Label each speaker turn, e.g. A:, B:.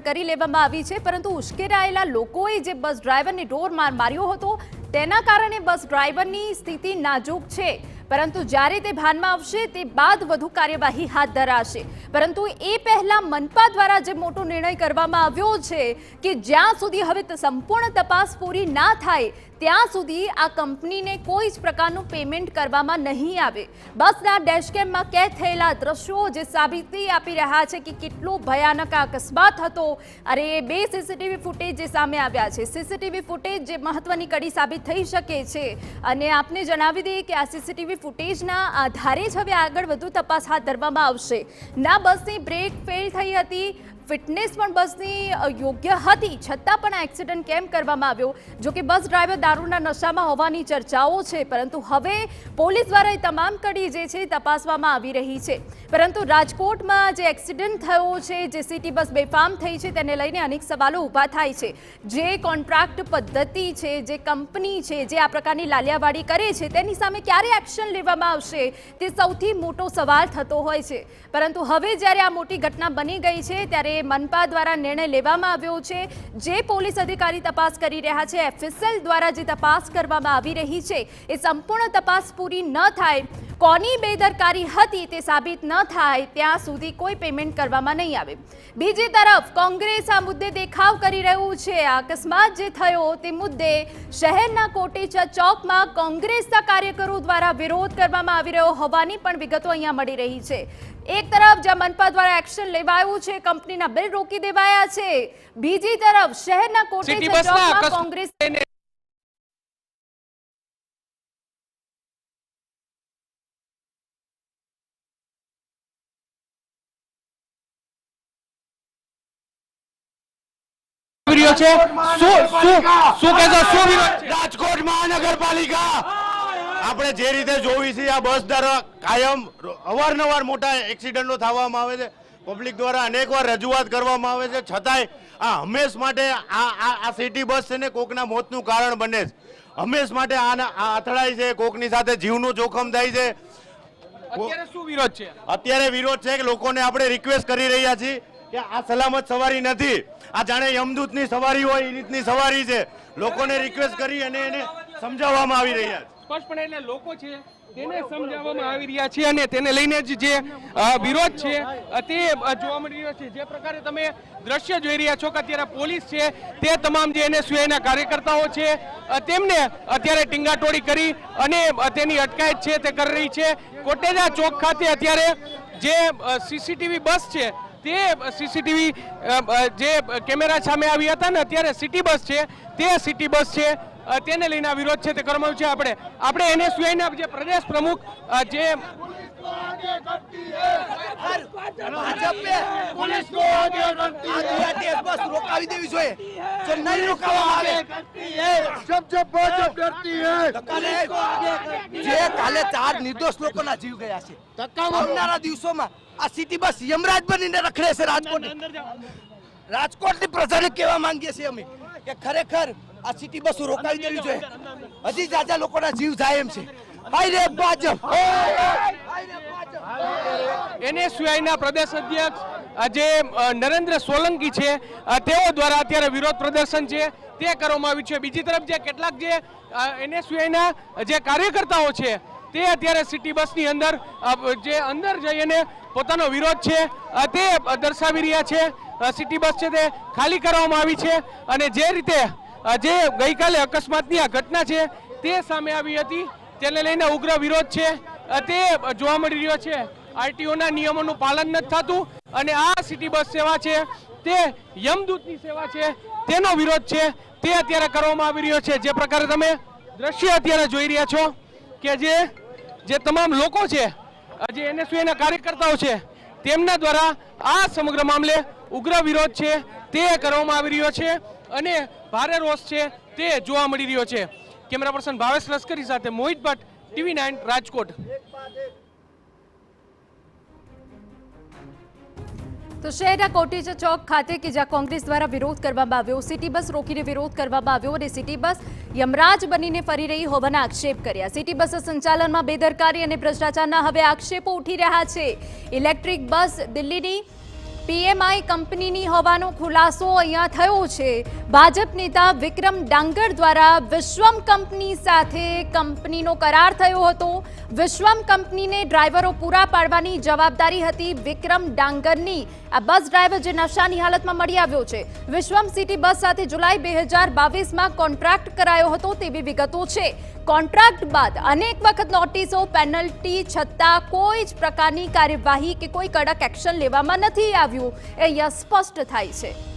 A: કરી લેવામાં આવી છે, પરંતુ ઉશ્કેરાયેલા લોકોએ જે બસ ડ્રાઈવરની ઢોર માર્યો હતો તેના કારણે બસ ડ્રાઈવરની સ્થિતિ નાજુક છે, પરંતુ જ્યારે તે ભાનમાં આવશે તે બાદ વધુ કાર્યવાહી હાથ ધરાશે। પરંતુ એ પહેલા મનપા દ્વારા જે મોટો નિર્ણય કરવામાં આવ્યો છે કે જ્યાં સુધી હવે સંપૂર્ણ તપાસ પૂરી ના થાય ત્યાં સુધી આ કંપનીને કોઈ જ પ્રકારનું પેમેન્ટ કરવામાં નહીં આવે। બસના ડેશકેમમાં કેદ થયેલા દ્રશ્યો જે સાબિતી આપી રહ્યા છે કે કેટલો ભયાનક આ અકસ્માત હતો। અરે બે સીસીટીવી ફૂટેજ જે સામે આવ્યા છે, સીસીટીવી ફૂટેજ જે મહત્વની કડી સાબિત થઈ શકે છે, અને આપને જણાવી દઈએ કે આ સીસીટીવી ફૂટેજના આધારે જ હવે આગળ વધુ તપાસ હાથ ધરવામાં આવશે। ના બસની બ્રેક ફેલ થઈ હતી, ફિટનેસ પણ બસની યોગ્ય હતી, છતાં પણ આ એક્સિડન્ટ કેમ કરવામાં આવ્યો? જો કે બસ ડ્રાઈવર દારૂના નશામાં હોવાની ચર્ચાઓ છે, પરંતુ હવે પોલીસ દ્વારા એ તમામ કડી જે છે તપાસવામાં આવી રહી છે। પરંતુ રાજકોટમાં જે એક્સિડન્ટ થયો છે, જે સિટી બસ બેફામ થઈ છે, તેને લઈને અનેક સવાલો ઊભા થાય છે। જે કોન્ટ્રાક્ટ પદ્ધતિ છે, જે કંપની છે, જે આ પ્રકારની લાલિયાવાડી કરે છે, તેની સામે ક્યારે એક્શન લેવામાં આવશે તે સૌથી મોટો સવાલ થતો હોય છે। પરંતુ હવે જ્યારે આ મોટી ઘટના બની ગઈ છે ત્યારે મનપા દ્વારા નિર્ણય લેવામાં આવ્યો છે। જે પોલીસ અધિકારી તપાસ કરી રહ્યા છે, એફએસએલ દ્વારા જે તપાસ કરવામાં આવી રહી છે, એ સંપૂર્ણ તપાસ પૂરી ન થાય, કોની બેદરકારી હતી તે સાબિત ન થાય ત્યાં સુધી કોઈ પેમેન્ટ કરવામાં નહીં આવે। બીજી તરફ કોંગ્રેસ આ મુદ્દે દેખાવ કરી રહ્યું છે। આ અકસ્માત જે થયો તે મુદ્દે શહેરના કોટેચા ચોકમાં કોંગ્રેસના કાર્યકરો દ્વારા વિરોધ કરવામાં આવી રહ્યો હોવાની પણ વિગતો અહીંયા મળી રહી છે। એક તરફ જ્યાં મનપા દ્વારા એક્શન લેવાયું છે, કંપનીના બિલ રોકી દેવાયા છે, બીજી તરફ શહેરના કોટેચા ચોકમાં કોંગ્રેસ
B: રાજકોટ મહાનગરપાલિકા આપણે જે રીતે જોઈ છે, આ બસ દ્વારા કાયમ અવારનવાર મોટા એક્સિડન્ટો થવામાં આવે છે, પબ્લિક દ્વારા અનેકવાર રજૂઆત કરવામાં આવે છે, છતાંય આ હંમેશ માટે આ સિટી બસ છે ને કોકના મોતનું કારણ બને છે। હંમેશ માટે આ અથડાય છે, કોકની સાથે જીવનું જોખમ થાય છે।
C: અત્યારે શું વિરોધ છે?
B: અત્યારે વિરોધ છે કે લોકોને આપણે રિક્વેસ્ટ કરી રહ્યા છીએ કે આ સલામત સવારી નથી, આ જાણે યમદૂતની સવારી હોય એ રીતની સવારી છે। લોકોને રિક્વેસ્ટ કરી અને એને સમજાવવામાં આવી રહ્યા છે।
C: સ્પષ્ટપણે એટલે લોકો છે તેને સમજાવવામાં આવી રહ્યા છે અને તેને લઈને જ જે વિરોધ છે તે જોવા મળી રહ્યો છે। જે પ્રકારે તમે દ્રશ્ય જોઈ રહ્યા છો કે અત્યારે પોલીસ છે તે તમામ જે એનએસયુઆઈના કાર્યકર્તાઓ છે તેમને અત્યારે ટીંગાટોળી કરી અને તેની અટકાયત છે તે કરી રહી છે। કોટેજા ચોક ખાતે અત્યારે જે સીસીટીવી બસ છે તે સીસીટીવી જે કેમેરા સામે આવી હતા ને, અત્યારે સિટી બસ છે તે સિટી બસ છે તેને લઈને આ વિરોધ છે તે કરવામાં છે। આપણે એનએસયુઆઈના જે પ્રદેશ પ્રમુખ જે
D: રોકાવી દેવી જોઈએ, જો નહીં રોકાવવામાં આવે જે કાલે 4 નિર્દોષ લોકોના જીવ ગયા છે, આવનારા દિવસોમાં આ સિટી બસ યમરાજ બનીને રખડે છે। રાજકોટની પ્રજાને કહેવા માંગીએ છીએ અમે કે ખરેખર આ સિટી બસો રોકાવી દેવી જોઈએ, હજી જાજા લોકોના જીવ જાય એમ છે।
C: એનએસયુઆઈના પ્રદેશ અધ્યક્ષ જે નરેન્દ્ર સોલંકી છે તેઓ દ્વારા અત્યારે વિરોધ પ્રદર્શન છે તે કરવામાં આવ્યું છે। બીજી તરફ જે કેટલાક જે એનએસયુઆઈના જે કાર્યકર્તાઓ છે તે અત્યારે સિટી બસની અંદર જે અંદર જઈને પોતાનો વિરોધ છે તે દર્શાવી રહ્યા છે। સિટી બસ છે તે ખાલી કરવામાં આવી છે અને જે રીતે જે ગઈકાલે અકસ્માતની આ ઘટના છે તે સામે આવી હતી તેને લઈને ઉગ્ર વિરોધ છે તે જોવા મળી રહ્યો છે। આરટીઓના નિયમોનું પાલન નથી થતું અને આ સિટી બસ સેવા છે તે યમદૂતની સેવા છે તેનો વિરોધ છે તે અત્યારે કરવામાં આવી રહ્યો છે। જે પ્રકારે તમે દ્રશ્ય અત્યારે જોઈ રહ્યા છો કે જે તમામ લોકો છે, જે એનએસયુઆઈના કાર્યકર્તાઓ છે તેમના દ્વારા આ સમગ્ર મામલે ઉગ્ર વિરોધ છે તે કરવામાં આવી રહ્યો છે અને ભારે રોષ છે તે જોવા મળી રહ્યો છે। કેમેરા પર્સન ભાવેશ લશ્કરી સાથે મોહિત ભટ્ટ, TV9 રાજકોટ।
A: તો શહેરના કોટેચા ચોક ખાતે કે જ્યાં કોંગ્રેસ દ્વારા વિરોધ કરવામાં આવ્યો, સિટી બસ રોકીને વિરોધ કરવામાં આવ્યો અને સિટી બસ યમરાજ બનીને ફરી રહી હોવાના આક્ષેપ કર્યા। સિટી બસ સંચાલનમાં બેદરકારી અને ભ્રષ્ટાચારના હવે આક્ષેપો ઉઠી રહ્યા છે। ઇલેક્ટ્રિક બસ દિલ્હીની પીએમઆઈ કંપનીની હોવાનો ખુલાસો અહીંયા થયો છે. ભાજપ નેતા વિક્રમ ડાંગર દ્વારા વિશ્વમ કંપની સાથે કંપનીનો કરાર થયો હતો. વિશ્વમ કંપનીને ડ્રાઈવરો પૂરા પાડવાની જવાબદારી હતી વિક્રમ ડાંગરની. આ બસ ડ્રાઈવર જે નશાની હાલતમાં મળી આવ્યો છે. વિશ્વમ સિટી બસ સાથે જુલાઈ 2022માં કોન્ટ્રાક્ટ કરાયો હતો તેવી વિગતો છે. કોન્ટ્રાક્ટ બાદ અનેક વખત નોટિસો, પેનલ્ટી છતાં કોઈ જ પ્રકારની કાર્યવાહી કે કોઈ કડક એક્શન લેવામાં નથી આવ્યું એ અહીંયા સ્પષ્ટ થાય છે.